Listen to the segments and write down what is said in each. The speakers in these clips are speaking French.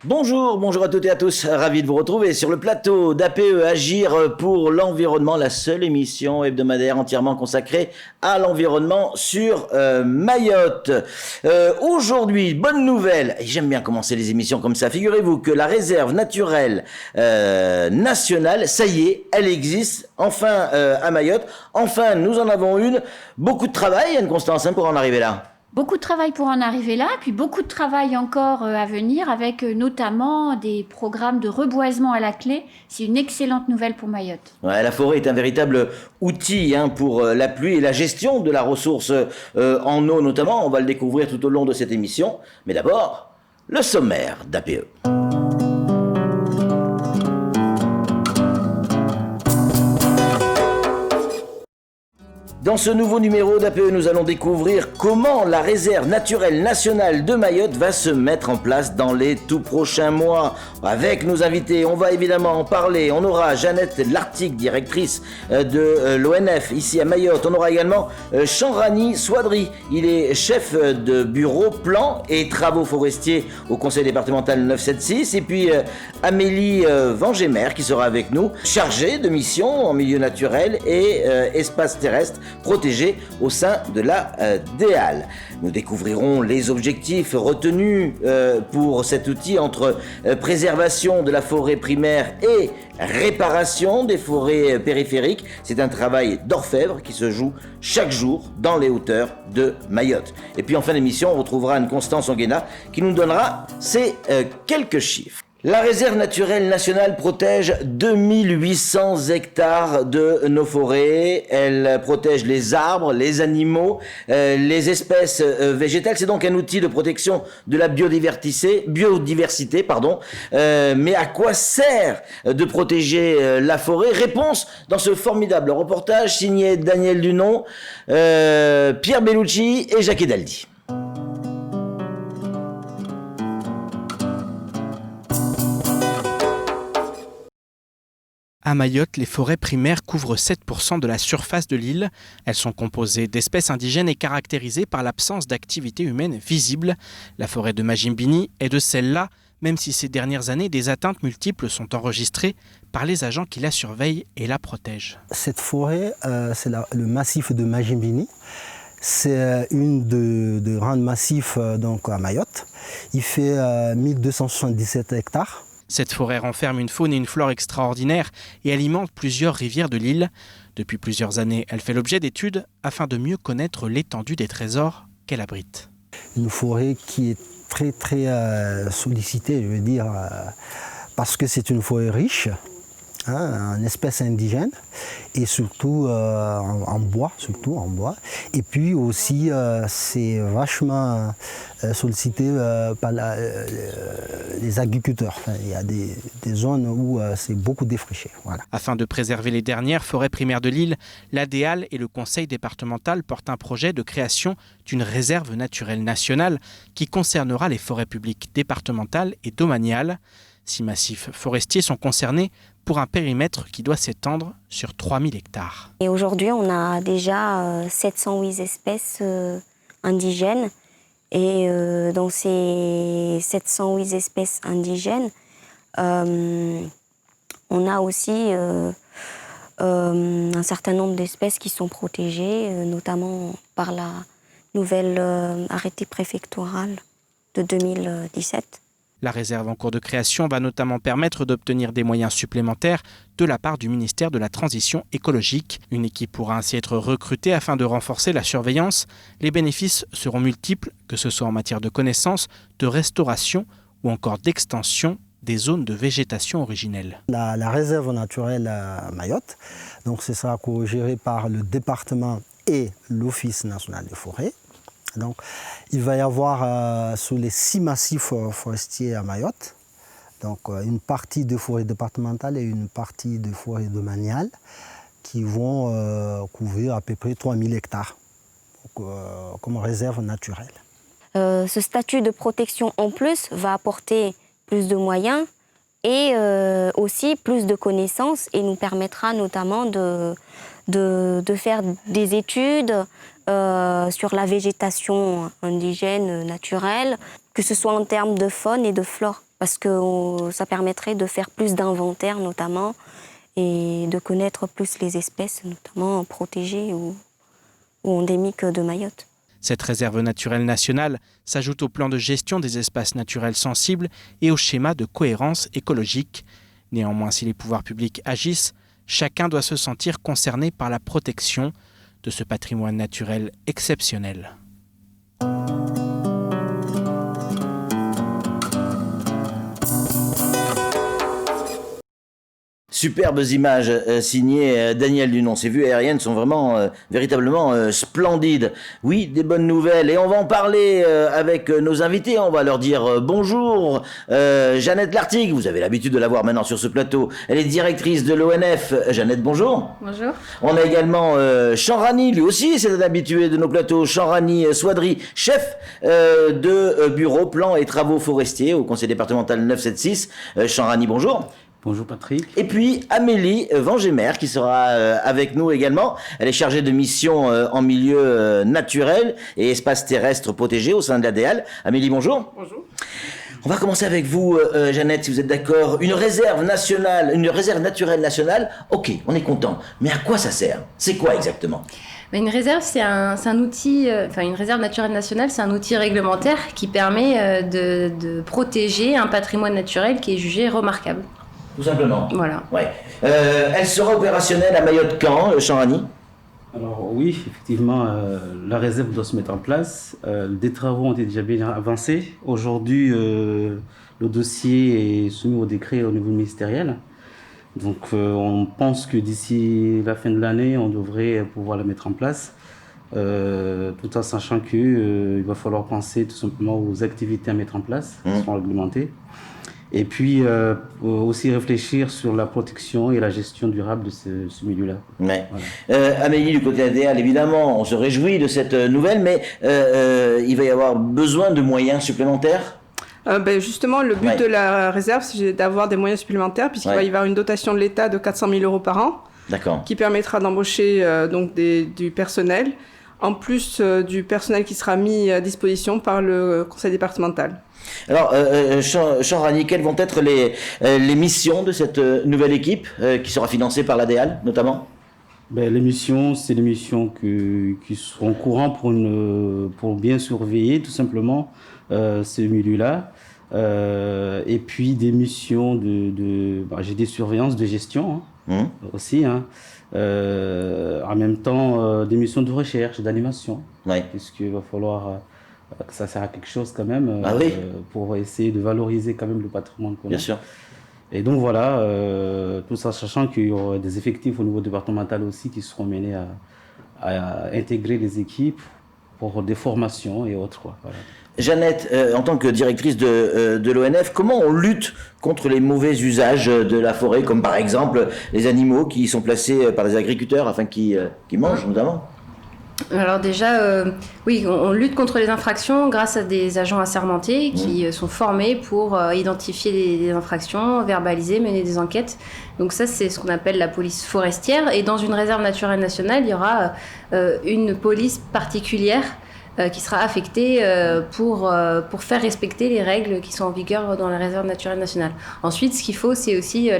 Bonjour, bonjour à toutes et à tous, ravi de vous retrouver sur le plateau d'APE Agir pour l'environnement, la seule émission hebdomadaire entièrement consacrée à l'environnement sur Mayotte. Aujourd'hui, bonne nouvelle, et j'aime bien commencer les émissions comme ça, figurez-vous que la réserve naturelle nationale, ça y est, elle existe enfin à Mayotte, enfin nous en avons une, beaucoup de travail Anne-Constance pour en arriver là. Beaucoup de travail pour en arriver là, puis beaucoup de travail encore à venir avec notamment des programmes de reboisement à la clé. C'est une excellente nouvelle pour Mayotte. Ouais, la forêt est un véritable outil pour la pluie et la gestion de la ressource en eau notamment. On va le découvrir tout au long de cette émission. Mais d'abord, le sommaire d'APE. Dans ce nouveau numéro d'APE, nous allons découvrir comment la réserve naturelle nationale de Mayotte va se mettre en place dans les tout prochains mois. Avec nos invités, on va évidemment en parler. On aura Jeannette Lartigue, directrice de l'ONF ici à Mayotte. On aura également Chanrani Swadri. Il est chef de bureau plan et travaux forestiers au conseil départemental 976. Et puis Amélie Vangemer qui sera avec nous, chargée de mission en milieu naturel et espace terrestre protégés au sein de la DEAL. Nous découvrirons les objectifs retenus pour cet outil entre préservation de la forêt primaire et réparation des forêts périphériques. C'est un travail d'orfèvre qui se joue chaque jour dans les hauteurs de Mayotte. Et puis en fin d'émission, on retrouvera Anne-Constance Onguena qui nous donnera ces quelques chiffres. La réserve naturelle nationale protège 2800 hectares de nos forêts. Elle protège les arbres, les animaux, les espèces végétales. C'est donc un outil de protection de la biodiversité. Mais à quoi sert de protéger la forêt? Réponse dans ce formidable reportage signé Daniel Dunon, Pierre Bellucci et Jacques Edaldi. À Mayotte, les forêts primaires couvrent 7% de la surface de l'île. Elles sont composées d'espèces indigènes et caractérisées par l'absence d'activité humaine visible. La forêt de Majimbini est de celle-là, même si ces dernières années, des atteintes multiples sont enregistrées par les agents qui la surveillent et la protègent. Cette forêt, c'est le massif de Majimbini. C'est une de grands massifs donc, à Mayotte. Il fait 1277 hectares. Cette forêt renferme une faune et une flore extraordinaires et alimente plusieurs rivières de l'île. Depuis plusieurs années, elle fait l'objet d'études afin de mieux connaître l'étendue des trésors qu'elle abrite. Une forêt qui est très sollicitée, je veux dire, parce que c'est une forêt riche, en espèces indigènes et surtout en bois, Et puis aussi, c'est vachement sollicité par les agriculteurs. Enfin, il y a des zones où c'est beaucoup défriché. Voilà. Afin de préserver les dernières forêts primaires de l'île, la DEAL et le conseil départemental portent un projet de création d'une réserve naturelle nationale qui concernera les forêts publiques départementales et domaniales. 6 massifs forestiers sont concernés pour un périmètre qui doit s'étendre sur 3000 hectares. Et aujourd'hui, on a déjà 708 espèces indigènes. Et dans ces 708 espèces indigènes, on a aussi un certain nombre d'espèces qui sont protégées, notamment par la nouvelle arrêté préfectoral de 2017. La réserve en cours de création va notamment permettre d'obtenir des moyens supplémentaires de la part du ministère de la Transition écologique. Une équipe pourra ainsi être recrutée afin de renforcer la surveillance. Les bénéfices seront multiples, que ce soit en matière de connaissances, de restauration ou encore d'extension des zones de végétation originelle. La réserve naturelle à Mayotte, donc ce sera géré par le département et l'Office national des forêts. Donc, il va y avoir sur les 6 massifs forestiers à Mayotte, donc une partie de forêt départementale et une partie de forêt domaniale qui vont couvrir à peu près 3000 hectares comme réserve naturelle. Ce statut de protection en plus va apporter plus de moyens et aussi plus de connaissances et nous permettra notamment de faire des études sur la végétation indigène, naturelle, que ce soit en termes de faune et de flore, parce que ça permettrait de faire plus d'inventaire notamment et de connaître plus les espèces, notamment protégées ou endémiques de Mayotte. Cette réserve naturelle nationale s'ajoute au plan de gestion des espaces naturels sensibles et au schéma de cohérence écologique. Néanmoins, si les pouvoirs publics agissent, chacun doit se sentir concerné par la protection de ce patrimoine naturel exceptionnel. Superbes images signées Daniel Dunon. Ces vues aériennes sont vraiment véritablement splendides. Oui, des bonnes nouvelles. Et on va en parler avec nos invités. On va leur dire bonjour. Jeannette Lartigue, vous avez l'habitude de la voir maintenant sur ce plateau. Elle est directrice de l'ONF. Jeannette, bonjour. Bonjour. On a également Chanrani, lui aussi, c'est un habitué de nos plateaux. Chanrani Souadri, chef de bureau plan et travaux forestiers au conseil départemental 976. Chanrani, bonjour. Bonjour Patrick. Et puis Amélie Vangemer qui sera avec nous également. Elle est chargée de mission en milieu naturel et espace terrestre protégé au sein de l'ADEAL. Amélie, bonjour. Bonjour. On va commencer avec vous, Jeannette, si vous êtes d'accord. Une réserve nationale, une réserve naturelle nationale, ok, on est content. Mais à quoi ça sert? C'est quoi exactement? Une réserve, c'est un outil, une réserve naturelle nationale, c'est un outil réglementaire qui permet de protéger un patrimoine naturel qui est jugé remarquable. Tout simplement. Voilà. Ouais. Elle sera opérationnelle à Mayotte quand, Chanrani? Alors oui, effectivement, la réserve doit se mettre en place. Des travaux ont été déjà bien avancés. Aujourd'hui, le dossier est soumis au décret au niveau ministériel. Donc on pense que d'ici la fin de l'année, on devrait pouvoir la mettre en place. Tout en sachant qu'il va falloir penser tout simplement aux activités à mettre en place, qui seront réglementées. Et puis aussi réfléchir sur la protection et la gestion durable de ce milieu-là. Ouais. Voilà. Amélie, du côté ADEAL, évidemment, on se réjouit de cette nouvelle, mais il va y avoir besoin de moyens supplémentaires? Justement, le but de la réserve, c'est d'avoir des moyens supplémentaires, puisqu'il va y avoir une dotation de l'État de 400 000 € par an, qui permettra d'embaucher du personnel, en plus du personnel qui sera mis à disposition par le conseil départemental. Alors, Chanrani, quelles vont être les missions de cette nouvelle équipe qui sera financée par l'ADEAL, notamment? Les missions, c'est des missions qui seront courantes pour bien surveiller, tout simplement, ce milieu-là. Et puis des missions j'ai des surveillances de gestion aussi. En même temps, des missions de recherche, d'animation. Puisqu'il va falloir que ça sert à quelque chose quand même, pour essayer de valoriser quand même le patrimoine qu'on a. Bien sûr. Et donc voilà, tout ça sachant qu'il y aura des effectifs au niveau départemental aussi qui seront menés à intégrer les équipes pour des formations et autres. Voilà. Jeannette, en tant que directrice de l'ONF, comment on lutte contre les mauvais usages de la forêt, comme par exemple les animaux qui sont placés par les agriculteurs afin qu'ils mangent notamment? Alors déjà, oui, on lutte contre les infractions grâce à des agents assermentés qui sont formés pour identifier les infractions, verbaliser, mener des enquêtes. Donc ça, c'est ce qu'on appelle la police forestière. Et dans une réserve naturelle nationale, il y aura une police particulière qui sera affectée pour faire respecter les règles qui sont en vigueur dans la réserve naturelle nationale. Ensuite, ce qu'il faut, c'est aussi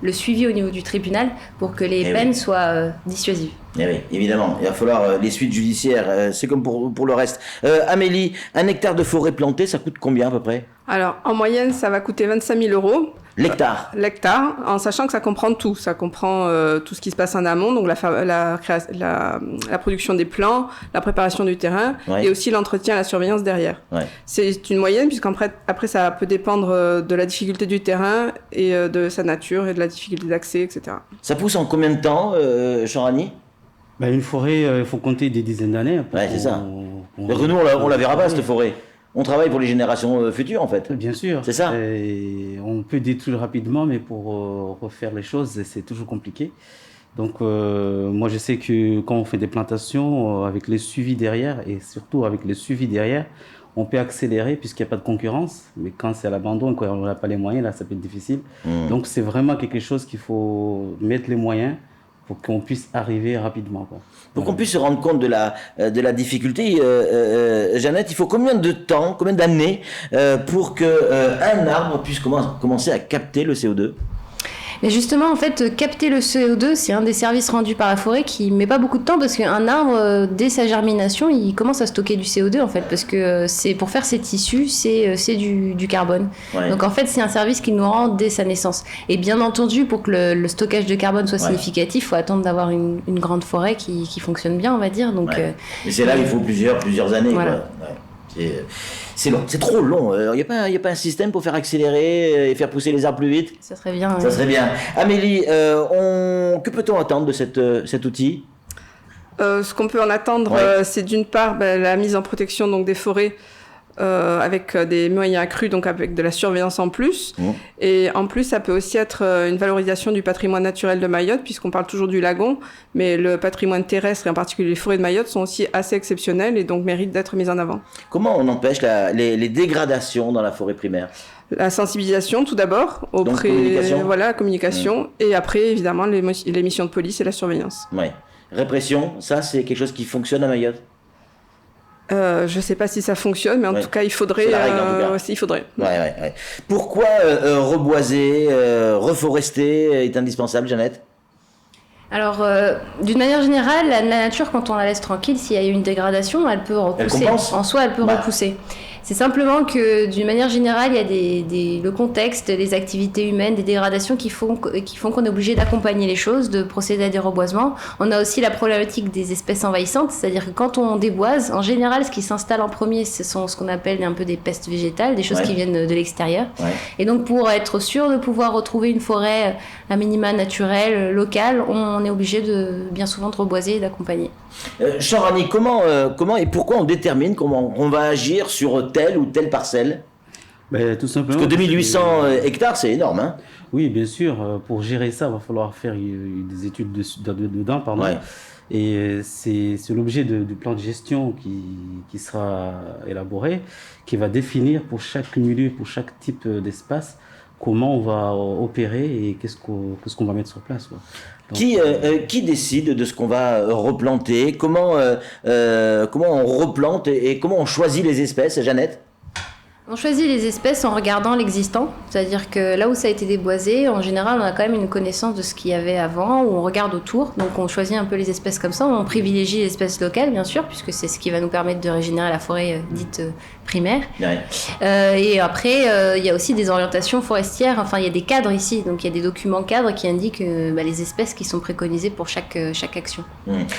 le suivi au niveau du tribunal pour que les peines soient dissuasives. Oui, évidemment, il va falloir les suites judiciaires, c'est comme pour le reste. Amélie, 1 hectare de forêt plantée, ça coûte combien à peu près? Alors, en moyenne, ça va coûter 25 000 €. L'hectare? L'hectare, en sachant que ça comprend tout. Ça comprend tout ce qui se passe en amont, donc la production des plants, la préparation du terrain, et aussi l'entretien et la surveillance derrière. C'est une moyenne, puisqu'après, ça peut dépendre de la difficulté du terrain et de sa nature et de la difficulté d'accès, etc. Ça pousse en combien de temps, Chanrani? Une forêt, il faut compter des dizaines d'années. C'est ça. Nous, on la verra pas, cette forêt. On travaille pour les générations futures, en fait. Bien sûr. C'est ça. Et on peut détruire rapidement, mais pour refaire les choses, c'est toujours compliqué. Donc, moi, je sais que quand on fait des plantations, avec les suivis derrière, et surtout avec les suivis derrière, on peut accélérer puisqu'il n'y a pas de concurrence. Mais quand c'est à l'abandon, quand on n'a pas les moyens, là, ça peut être difficile. Donc, c'est vraiment quelque chose qu'il faut mettre les moyens pour qu'on puisse arriver rapidement, quoi. Pour qu'on puisse se rendre compte de la difficulté, Jeannette, il faut combien de temps, combien d'années pour qu'un arbre puisse commencer à capter le CO2 ? Mais justement, en fait, capter le CO2, c'est un des services rendus par la forêt qui met pas beaucoup de temps parce qu'un arbre, dès sa germination, il commence à stocker du CO2 en fait, parce que c'est pour faire ses tissus, c'est du carbone. Ouais. Donc en fait, c'est un service qui nous rend dès sa naissance. Et bien entendu, pour que le stockage de carbone soit significatif, il faut attendre d'avoir une grande forêt qui fonctionne bien, on va dire. Donc, et c'est là qu'il faut plusieurs années. Voilà. Quoi. C'est long, c'est trop long. Il n'y a pas un système pour faire accélérer et faire pousser les arbres plus vite ? Ça serait bien. Ça serait bien. Amélie, que peut-on attendre de cet outil ? Ce qu'on peut en attendre, c'est d'une part la mise en protection donc, des forêts avec des moyens accrus, donc avec de la surveillance en plus. Et en plus, ça peut aussi être une valorisation du patrimoine naturel de Mayotte, puisqu'on parle toujours du lagon, mais le patrimoine terrestre, et en particulier les forêts de Mayotte, sont aussi assez exceptionnels et donc méritent d'être mis en avant. Comment on empêche les dégradations dans la forêt primaire ? La sensibilisation, tout d'abord, communication, et après, évidemment, les missions de police et la surveillance. Ouais. Répression, ça, c'est quelque chose qui fonctionne à Mayotte ? Je ne sais pas si ça fonctionne, mais en tout cas, il faudrait. C'est la règle, en tout cas. Il faudrait. Ouais. Pourquoi reboiser, reforester est indispensable, Jeannette ? Alors, d'une manière générale, la nature, quand on la laisse tranquille, s'il y a eu une dégradation, elle peut repousser. En soi, elle peut repousser. C'est simplement que, d'une manière générale, il y a le contexte, les activités humaines, des dégradations qui font qu'on est obligé d'accompagner les choses, de procéder à des reboisements. On a aussi la problématique des espèces envahissantes, c'est-à-dire que quand on déboise, en général, ce qui s'installe en premier, ce sont ce qu'on appelle un peu des pestes végétales, des choses qui viennent de l'extérieur. Ouais. Et donc, pour être sûr de pouvoir retrouver une forêt à minima naturelle, locale, on est obligé bien souvent de reboiser et d'accompagner. Chamrani, comment et pourquoi on détermine comment on va agir sur telle ou telle parcelle ? Tout simplement. Parce que 2800 hectares, c'est énorme, hein ? Oui, bien sûr. Pour gérer ça, il va falloir faire des études dedans, pardon. Ouais. Et c'est l'objet du plan de gestion qui sera élaboré, qui va définir pour chaque milieu, pour chaque type d'espace, comment on va opérer et qu'est-ce qu'on va mettre sur place, quoi. Donc, qui décide de ce qu'on va replanter ? Comment on replante et comment on choisit les espèces, Jeannette ? On choisit les espèces en regardant l'existant, c'est-à-dire que là où ça a été déboisé, en général, on a quand même une connaissance de ce qu'il y avait avant, où on regarde autour, donc on choisit un peu les espèces comme ça, on privilégie les espèces locales, bien sûr, puisque c'est ce qui va nous permettre de régénérer la forêt dite primaire. Ouais. Et après, il y a aussi des orientations forestières, enfin, il y a des cadres ici, donc il y a des documents cadres qui indiquent les espèces qui sont préconisées pour chaque action.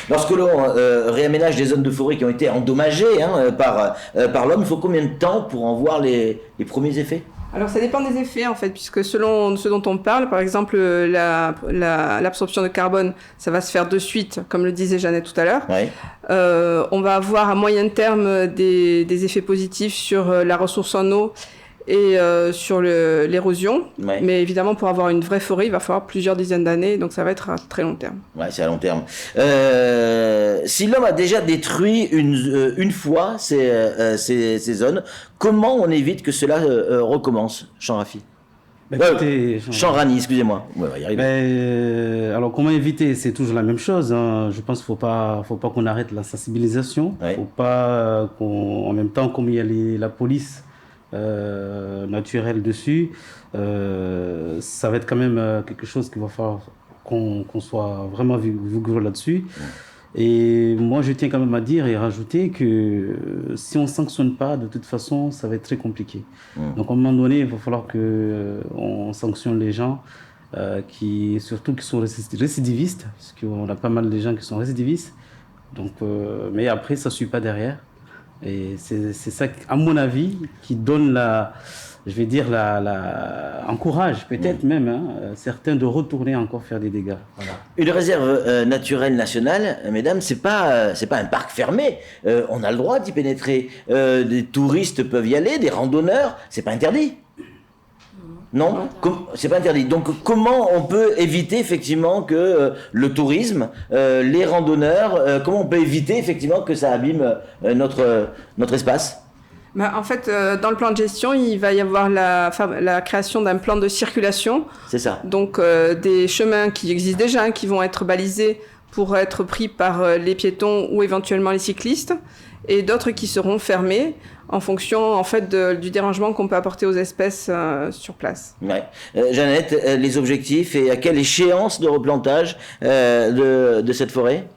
Lorsque l'on réaménage des zones de forêt qui ont été endommagées par l'homme, il faut combien de temps pour en voir les premiers effets ? Alors ça dépend des effets en fait, puisque selon ce dont on parle, par exemple l'absorption de carbone, ça va se faire de suite, comme le disait Jeannette tout à l'heure. Ouais. On va avoir à moyen terme des effets positifs sur la ressource en eau et sur l'érosion. Ouais. Mais évidemment, pour avoir une vraie forêt, il va falloir plusieurs dizaines d'années, donc ça va être à très long terme. Ouais, c'est à long terme. Si l'homme a déjà détruit une fois ces zones, comment on évite que cela recommence, Chamrafi ? Chamrani, excusez-moi. Ouais, on va y arriver. Alors, comment éviter ? C'est toujours la même chose. Hein. Je pense qu'il ne faut pas qu'on arrête la sensibilisation. Il ne faut pas en même temps, comme il y a la police naturelle dessus, ça va être quand même quelque chose qu'il va falloir qu'on soit vraiment vigoureux là-dessus. Et moi, je tiens quand même à dire et rajouter que si on ne sanctionne pas, de toute façon, ça va être très compliqué. Donc, à un moment donné, il va falloir qu'on sanctionne les gens surtout qui sont récidivistes, parce qu'on a pas mal de gens qui sont récidivistes. Donc, mais après, ça ne suit pas derrière. Et c'est ça, à mon avis, qui donne encourage peut-être même certains de retourner encore faire des dégâts. Voilà. Une réserve naturelle nationale, mesdames, c'est pas un parc fermé. On a le droit d'y pénétrer. Des touristes peuvent y aller, des randonneurs, c'est pas interdit. Non, c'est pas interdit. Donc, comment on peut éviter effectivement que le tourisme, les randonneurs, comment on peut éviter effectivement que ça abîme notre espace ? En fait, dans le plan de gestion, il va y avoir la création d'un plan de circulation. C'est ça. Donc, des chemins qui existent déjà, qui vont être balisés pour être pris par les piétons ou éventuellement les cyclistes, et d'autres qui seront fermés en fonction en fait du dérangement qu'on peut apporter aux espèces sur place. Ouais. Jeannette, les objectifs et à quelle échéance de replantage de cette forêt ?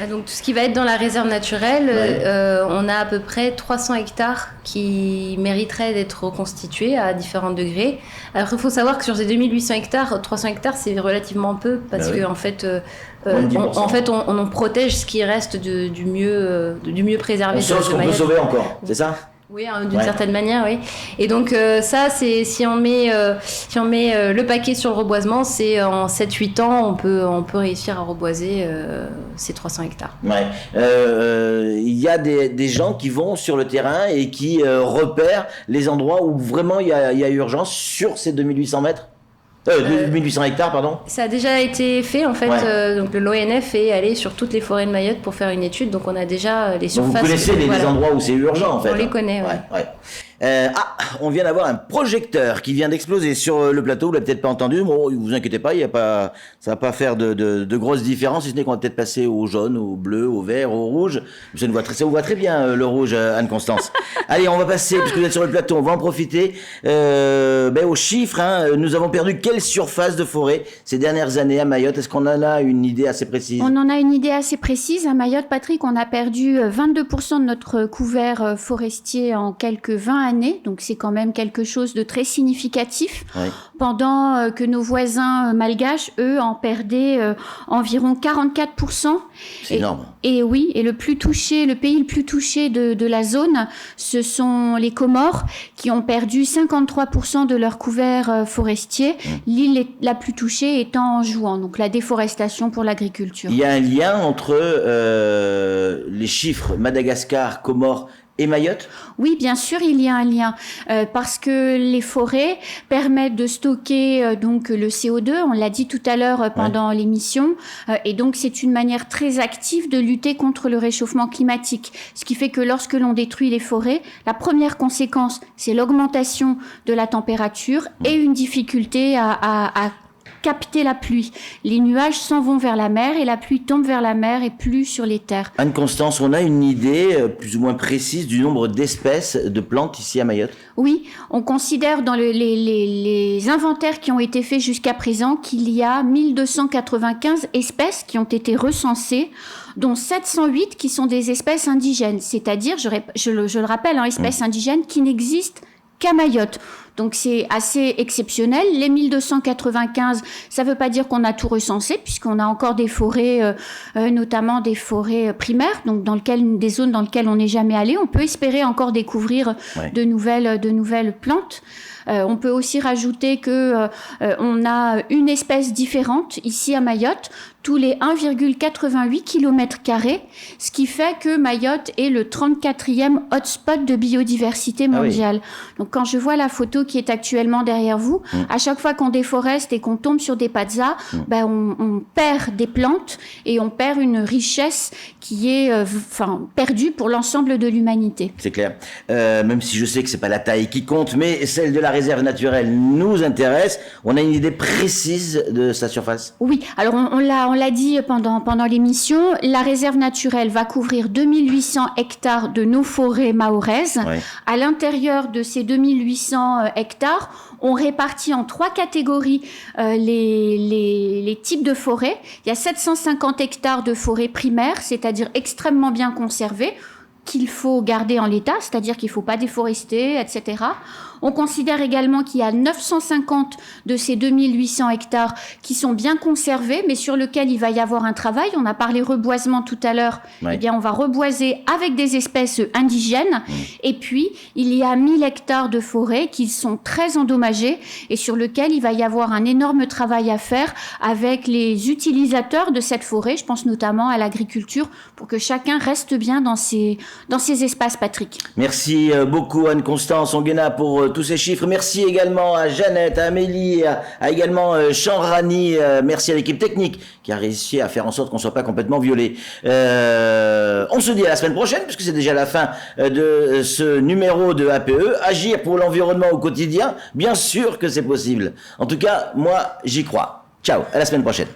Donc tout ce qui va être dans la réserve naturelle, on a à peu près 300 hectares qui mériteraient d'être reconstitués à différents degrés. Alors il faut savoir que sur ces 2800 hectares, 300 hectares c'est relativement peu parce que en fait, on protège ce qui reste du mieux préservé. On sauve ce qu'on peut sauver encore, c'est ça ? Oui, d'une certaine manière, oui. Et donc ça, c'est si on met le paquet sur le reboisement, c'est en 7-8 ans, on peut réussir à reboiser ces 300 hectares. Ouais. Il y a des gens qui vont sur le terrain et qui repèrent les endroits où vraiment il y a urgence sur ces 2800 mètres. 2800 hectares, pardon. Ça a déjà été fait en fait. Donc l'ONF est allé sur toutes les forêts de Mayotte pour faire une étude. Donc on a déjà les surfaces. Donc vous connaissez les endroits où c'est urgent en fait. On les connaît. Ouais. On vient d'avoir un projecteur qui vient d'exploser sur le plateau. Vous l'avez peut-être pas entendu. Bon, vous inquiétez pas, ça va pas faire de grosses différences. Si ce n'est qu'on va peut-être passer au jaune, au bleu, au vert, au rouge. Ça vous voit très bien le rouge, Anne-Constance. Allez, on va passer puisque vous êtes sur le plateau. On va en profiter aux chiffres. Nous avons perdu quelle surface de forêt ces dernières années à Mayotte ? Est-ce qu'on en a une idée assez précise ? On en a une idée assez précise. À Mayotte, Patrick, on a perdu 22% de notre couvert forestier en quelques 20 années. Donc c'est quand même quelque chose de très significatif. Oui. Pendant que nos voisins malgaches, eux, en perdaient environ 44%. C'est énorme. Et oui, et le pays le plus touché de la zone, ce sont les Comores qui ont perdu 53% de leur couvert forestier. L'île la plus touchée étant Anjouan, donc la déforestation pour l'agriculture. Il y a un lien entre les chiffres Madagascar, Comores et Mayotte ? Oui, bien sûr, il y a un lien parce que les forêts permettent de stocker donc le CO2, on l'a dit tout à l'heure pendant l'émission, et donc c'est une manière très active de lutter contre le réchauffement climatique. Ce qui fait que lorsque l'on détruit les forêts, la première conséquence, c'est l'augmentation de la température et une difficulté à capter la pluie. Les nuages s'en vont vers la mer et la pluie tombe vers la mer et plus sur les terres. Anne-Constance, on a une idée plus ou moins précise du nombre d'espèces de plantes ici à Mayotte ? Oui, on considère dans les inventaires qui ont été faits jusqu'à présent qu'il y a 1295 espèces qui ont été recensées, dont 708 qui sont des espèces indigènes, c'est-à-dire, je le rappelle, espèces indigènes qui n'existent qu'à Mayotte. Donc c'est assez exceptionnel. Les 1295, ça ne veut pas dire qu'on a tout recensé, puisqu'on a encore des forêts, notamment des forêts primaires, donc des zones dans lesquelles on n'est jamais allé. On peut espérer encore découvrir de nouvelles plantes. On peut aussi rajouter que on a une espèce différente ici à Mayotte tous les 1,88 km², ce qui fait que Mayotte est le 34e hotspot de biodiversité mondiale. Donc quand je vois la photo qui est actuellement derrière vous, à chaque fois qu'on déforeste et qu'on tombe sur des patzas, on perd des plantes et on perd une richesse qui est perdue pour l'ensemble de l'humanité. C'est clair. Même si je sais que c'est pas la taille qui compte, mais celle de la réserve naturelle nous intéresse. On a une idée précise de sa surface ? Oui, alors on l'a dit pendant l'émission, la réserve naturelle va couvrir 2800 hectares de nos forêts mahoraises. Oui. À l'intérieur de ces 2800 hectares, on répartit en 3 catégories les types de forêts. Il y a 750 hectares de forêts primaires, c'est-à-dire extrêmement bien conservées, qu'il faut garder en l'état, c'est-à-dire qu'il ne faut pas déforester, etc. On considère également qu'il y a 950 de ces 2800 hectares qui sont bien conservés, mais sur lesquels il va y avoir un travail. On a parlé reboisement tout à l'heure. Ouais. Eh bien, on va reboiser avec des espèces indigènes. Et puis, il y a 1000 hectares de forêt qui sont très endommagés et sur lesquels il va y avoir un énorme travail à faire avec les utilisateurs de cette forêt. Je pense notamment à l'agriculture pour que chacun reste bien dans ses dans ces espaces, Patrick. Merci beaucoup Anne-Constance Onguena pour tous ces chiffres. Merci également à Jeannette, à Amélie, à également Chanrani. Merci à l'équipe technique qui a réussi à faire en sorte qu'on ne soit pas complètement violé. On se dit à la semaine prochaine, puisque c'est déjà la fin de ce numéro de APE. Agir pour l'environnement au quotidien, bien sûr que c'est possible. En tout cas, moi, j'y crois. Ciao, à la semaine prochaine.